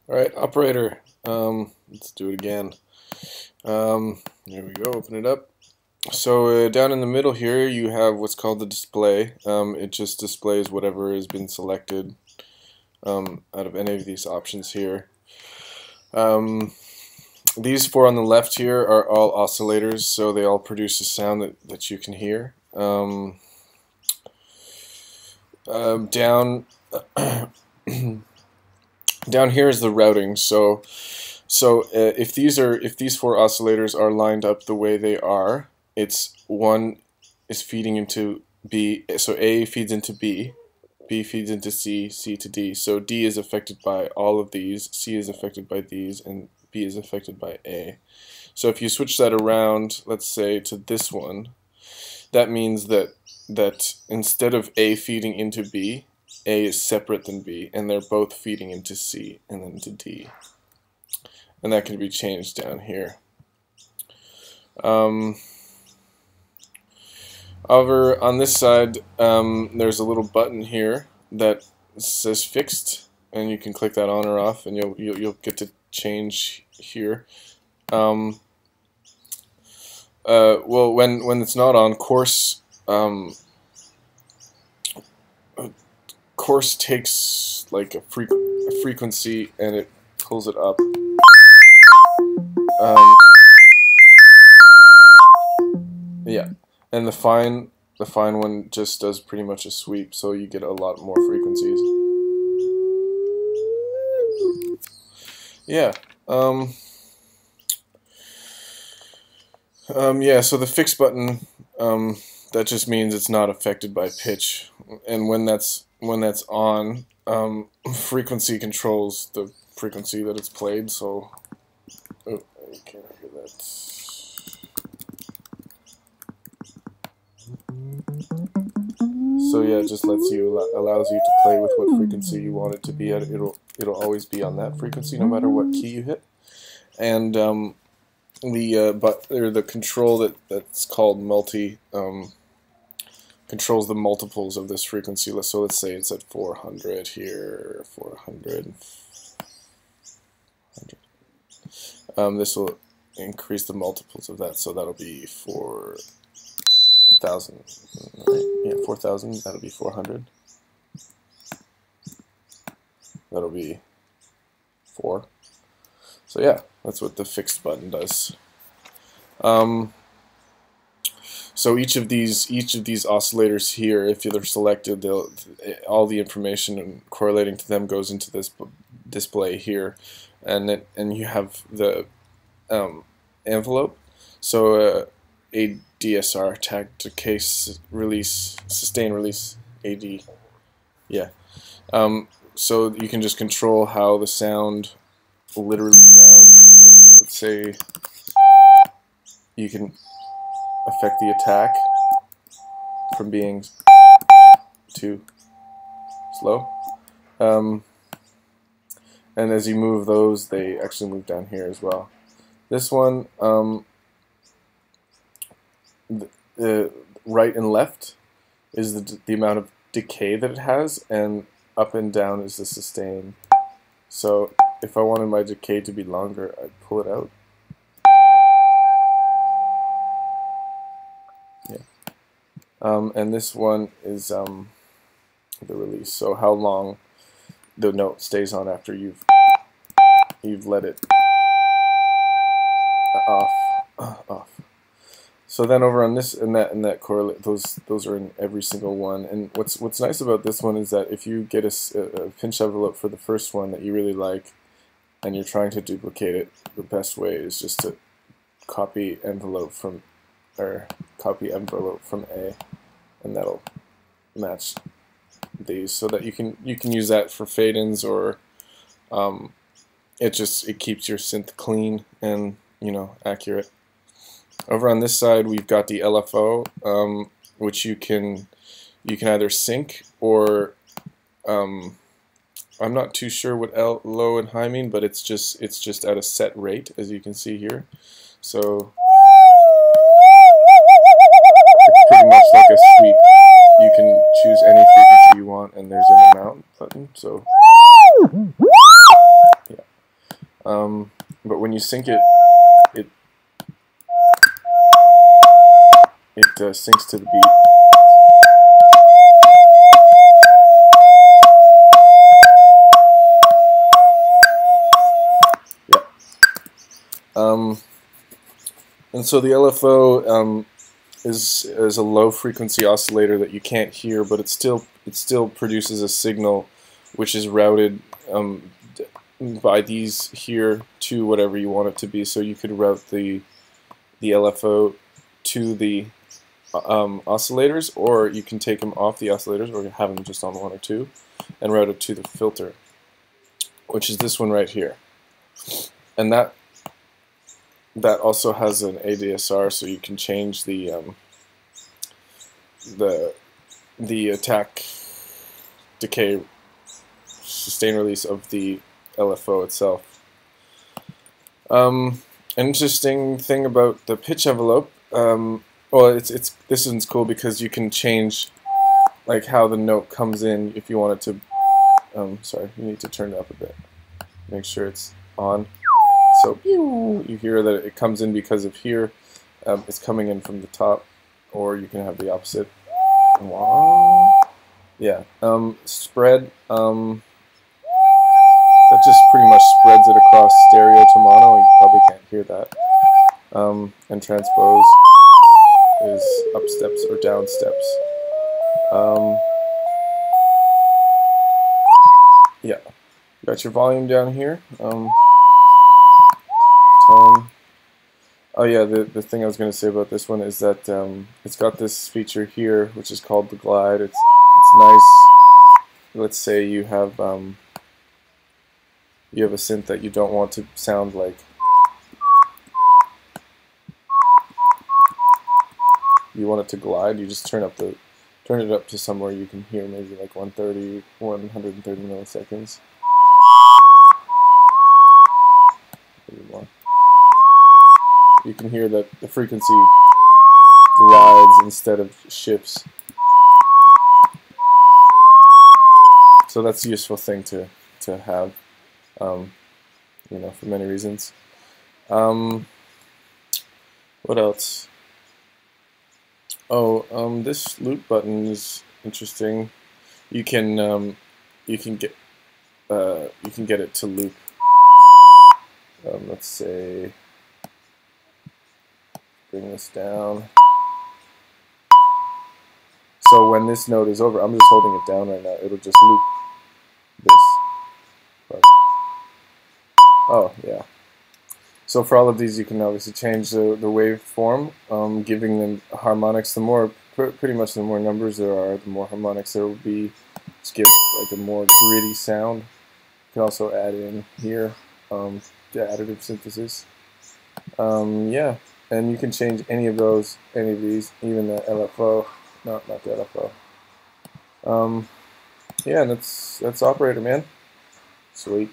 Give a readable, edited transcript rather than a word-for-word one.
Alright, operator, let's do it again. There we go, open it up. So down in the middle here you have what's called the display. It just displays whatever has been selected out of any of these options here. These four on the left here are all oscillators, so they all produce a sound that you can hear. Down down here is the routing. So if these four oscillators are lined up the way they are, it's one is feeding into B. So A feeds into B, B feeds into C, C to D. So D is affected by all of these, C is affected by these, and B is affected by A. So if you switch that around, let's say to this one, that means that instead of A feeding into B, A is separate than B, and they're both feeding into C and then to D. And that can be changed down here. Over on this side, there's a little button here that says fixed, and you can click that on or off, and you'll get to change here. Well, when it's not on, course takes like a frequency and it pulls it up. Yeah, and the fine one just does pretty much a sweep, so you get a lot more frequencies. Yeah. Yeah, so the fix button, that just means it's not affected by pitch, and when that's on, frequency controls the frequency that it's played. So, oh, you can't hear that. So yeah, it just allows you to play with what frequency you want it to be at. It'll always be on that frequency no matter what key you hit. And the control that's called multi controls the multiples of this frequency. So let's say it's at 400 here, 400. This will increase the multiples of that, so that'll be 4,000. Right? Yeah, 4,000. That'll be 400. That'll be 4. So yeah, that's what the fixed button does. So each of these oscillators here, if they're selected, all the information correlating to them goes into this display here, and you have the envelope. So ADSR, tag to case release, sustain release, AD. Yeah. So you can just control how the sound literally sounds. Like, let's say you can affect the attack from being too slow. And as you move those, they actually move down here as well. This one, right and left is the amount of decay that it has, and up and down is the sustain. So if I wanted my decay to be longer, I'd pull it out. Yeah. And this one is the release. So how long the note stays on after you've let it off. So then over on this and that correlate, those are in every single one. And what's nice about this one is that if you get a pinch envelope for the first one that you really like, and you're trying to duplicate it, the best way is just to copy envelope from A, and that'll match these, so that you can use that for fade-ins, or it keeps your synth clean and accurate. Over on this side, we've got the LFO, which you can either sync or I'm not too sure what low and high mean, but it's just at a set rate, as you can see here. So it's pretty much like a sweep. You can choose any frequency you want, and there's an amount button. So yeah. but when you sync it, it syncs to the beat. And so the LFO is a low frequency oscillator that you can't hear, but it still produces a signal which is routed by these here to whatever you want it to be. So you could route the LFO to the oscillators, or you can take them off the oscillators, or have them just on one or two, and route it to the filter, which is this one right here. And that also has an ADSR, so you can change the attack, decay, sustain release of the LFO itself. An interesting thing about the pitch envelope, well, this one's cool because you can change like how the note comes in if you want it to. Sorry, you need to turn it up a bit. Make sure it's on. So you hear that it comes in because of here. It's coming in from the top, or you can have the opposite. Yeah. Spread. That just pretty much spreads it across stereo to mono. You probably can't hear that. And transpose is up steps or down steps. Yeah. You got your volume down here. Tone. Oh yeah, the thing I was going to say about this one is that it's got this feature here, which is called the glide. It's nice. Let's say you have a synth that you don't want to sound like. You want it to glide. You just turn it up to somewhere you can hear maybe like 130 milliseconds. Maybe more. You can hear that the frequency glides instead of shifts. So that's a useful thing to have, for many reasons. What else? Oh, this loop button is interesting. You can get it to loop. Let's say, bring this down. So when this note is over, I'm just holding it down right now. It'll just loop this. But, oh yeah. So for all of these, you can obviously change the waveform, giving them harmonics. Pretty much the more numbers there are, the more harmonics there will be. Just give like a more gritty sound. You can also add in here the additive synthesis. Yeah, and you can change any of these, even the LFO. Not the LFO. Yeah, and that's Operator, man. Sweet.